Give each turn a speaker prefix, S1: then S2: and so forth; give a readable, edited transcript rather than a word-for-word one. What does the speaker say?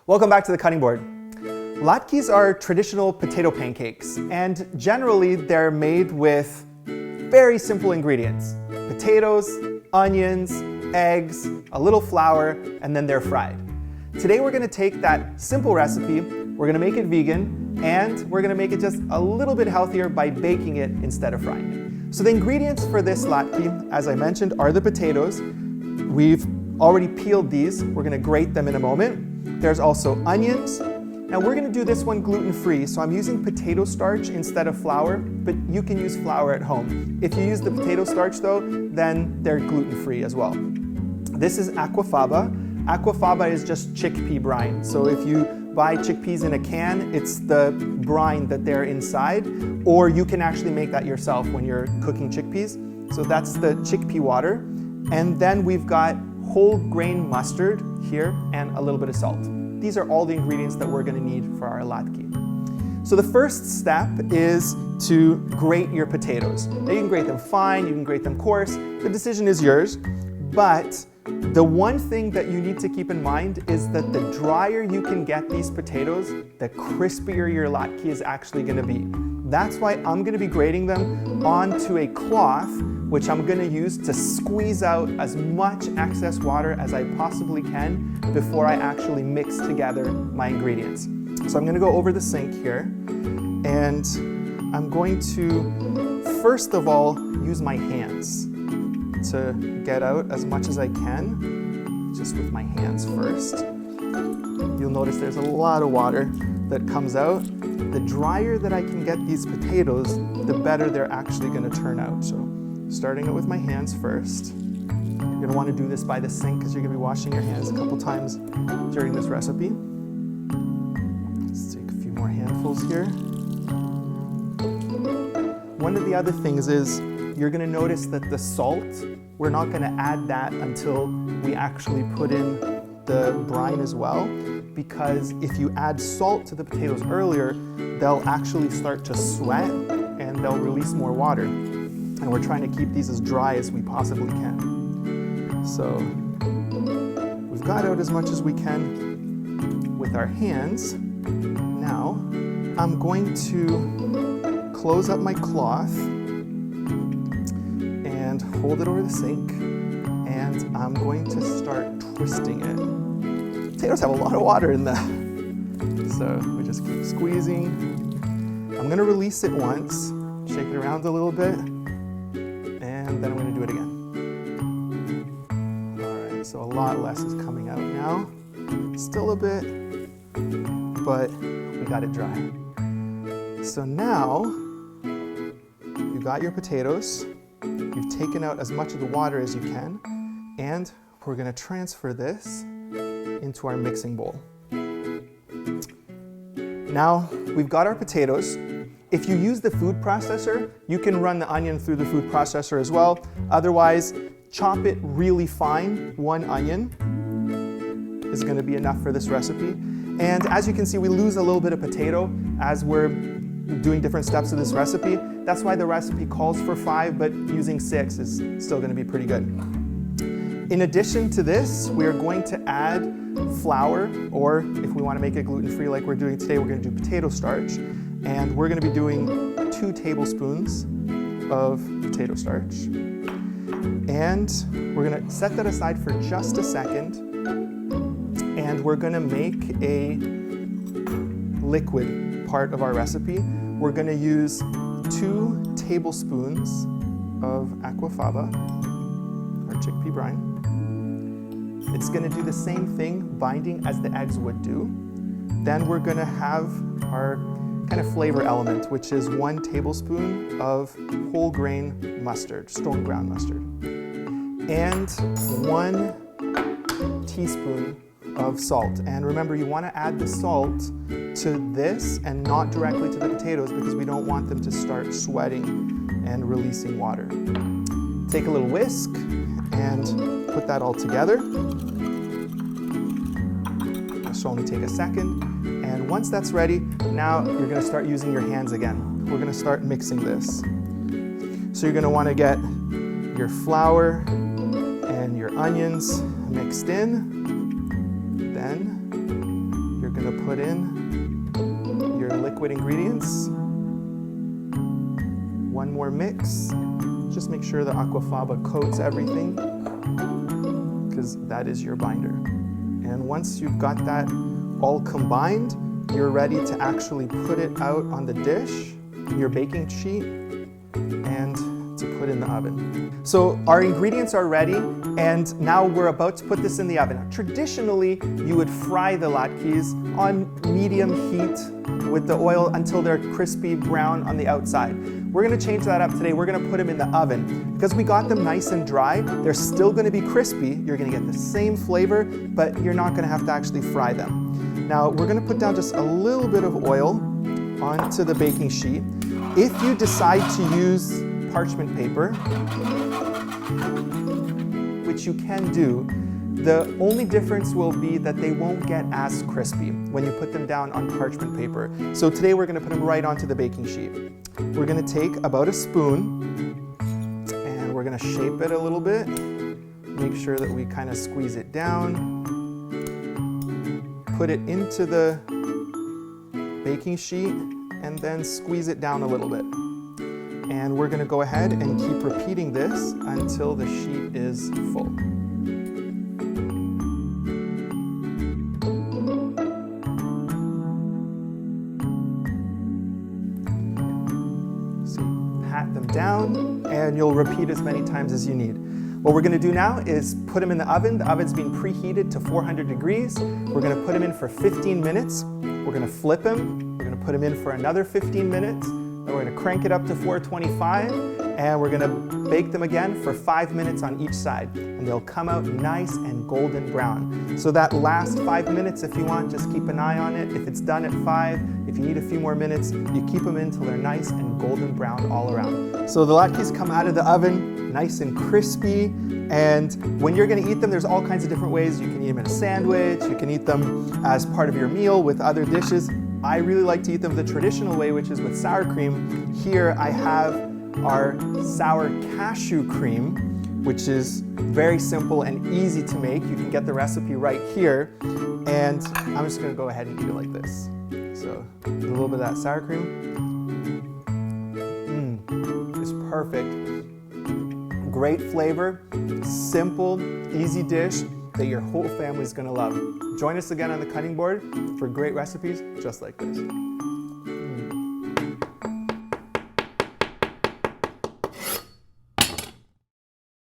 S1: Welcome back to the cutting board. Latkes are traditional potato pancakes, and generally they're made with very simple ingredients. Potatoes, onions, eggs, a little flour, and then they're fried. Today we're going to take that simple recipe, we're going to make it vegan, and we're going to make it just a little bit healthier by baking it instead of frying it. So the ingredients for this latke, as I mentioned, are the potatoes. We've already peeled these. We're going to grate them in a moment. There's also onions. Now we're going to do this one gluten-free, so I'm using potato starch instead of flour, but you can use flour at home. If you use the potato starch though, then they're gluten-free as well. This is Aquafaba. Aquafaba is just chickpea brine. So if you buy chickpeas in a can, it's the brine that they're inside, or you can actually make that yourself when you're cooking chickpeas. So that's the chickpea water. And then we've got whole grain mustard here and a little bit of salt. These are all the ingredients that we're going to need for our latke. So the first step is to grate your potatoes. Now you can grate them fine, you can grate them coarse. The decision is yours, but the one thing that you need to keep in mind is that the drier you can get these potatoes, the crispier your latke is actually going to be. That's why I'm going to be grating them onto a cloth, which I'm going to use to squeeze out as much excess water as I possibly can before I actually mix together my ingredients. So I'm going to go over the sink here, and I'm going to first of all use my hands to get out as much as I can, just with my hands first. You'll notice there's a lot of water that comes out. The drier that I can get these potatoes, the better they're actually going to turn out. So starting it with my hands first. You're going to want to do this by the sink because you're going to be washing your hands a couple times during this recipe. Let's take a few more handfuls here. One of the other things is you're going to notice that the salt, we're not going to add that until we actually put in the brine as well, because if you add salt to the potatoes earlier, they'll actually start to sweat and they'll release more water. And we're trying to keep these as dry as we possibly can. So we've got out as much as we can with our hands. Now I'm going to close up my cloth and hold it over the sink, and I'm going to start twisting it. Potatoes have a lot of water in them, so we just keep squeezing. I'm going to release it once, shake it around a little bit, and then I'm going to do it again. All right, so a lot less is coming out now. Still a bit, but we got it dry. So now you got your potatoes. You've taken out as much of the water as you can, and we're going to transfer this into our mixing bowl. Now we've got our potatoes. If you use the food processor, you can run the onion through the food processor as well. Otherwise, chop it really fine. One onion is going to be enough for this recipe. And as you can see, we lose a little bit of potato as we're doing different steps of this recipe. That's why the recipe calls for 5, but using 6 is still going to be pretty good. In addition to this, we are going to add flour, or if we want to make it gluten-free like we're doing today, we're going to do potato starch. And we're going to be doing 2 tablespoons of potato starch. And we're going to set that aside for just a second. And we're going to make a liquid part of our recipe. We're going to use 2 tablespoons of Aquafaba, or chickpea brine. It's going to do the same thing binding as the eggs would do. Then we're going to have our kind of flavor element, which is 1 tablespoon of whole grain mustard, stone ground mustard, and 1 teaspoon of salt. And remember, you want to add the salt to this and not directly to the potatoes, because we don't want them to start sweating and releasing water. Take a little whisk and put that all together. This will only take a second. And once that's ready, now you're going to start using your hands again. We're going to start mixing this. So you're going to want to get your flour and your onions mixed in. Then you're gonna put in your liquid ingredients. One more mix. Just make sure the Aquafaba coats everything, because that is your binder. And once you've got that all combined, you're ready to actually put it out on the dish, your baking sheet, and to put in the oven. So our ingredients are ready, and now we're about to put this in the oven. Traditionally, you would fry the latkes on medium heat with the oil until they're crispy brown on the outside. We're gonna change that up today. We're gonna put them in the oven. Because we got them nice and dry, they're still gonna be crispy. You're gonna get the same flavor, but you're not gonna have to actually fry them. Now, we're gonna put down just a little bit of oil onto the baking sheet. If you decide to use parchment paper, which you can do, the only difference will be that they won't get as crispy when you put them down on parchment paper. So today we're gonna put them right onto the baking sheet. We're gonna take about a spoon and we're gonna shape it a little bit. Make sure that we kind of squeeze it down. Put it into the baking sheet and then squeeze it down a little bit. And we're gonna go ahead and keep repeating this until the sheet is full. So pat them down and you'll repeat as many times as you need. What we're gonna do now is put them in the oven. The oven's being preheated to 400 degrees. We're gonna put them in for 15 minutes. We're gonna flip them. We're gonna put them in for another 15 minutes. Then we're gonna crank it up to 425, and we're gonna bake them again for 5 minutes on each side. And they'll come out nice and golden brown. So that last 5 minutes, if you want, just keep an eye on it. If it's done at 5, if you need a few more minutes, you keep them in until they're nice and golden brown all around. So the latkes come out of the oven nice and crispy, and when you're gonna eat them, there's all kinds of different ways. You can eat them in a sandwich, you can eat them as part of your meal with other dishes. I really like to eat them the traditional way, which is with sour cream. Here I have our sour cashew cream, which is very simple and easy to make. You can get the recipe right here, and I'm just gonna go ahead and eat it like this. So a little bit of that sour cream. It's perfect. Great flavor, simple, easy dish that your whole family's gonna love. Join us again on the cutting board for great recipes just like this.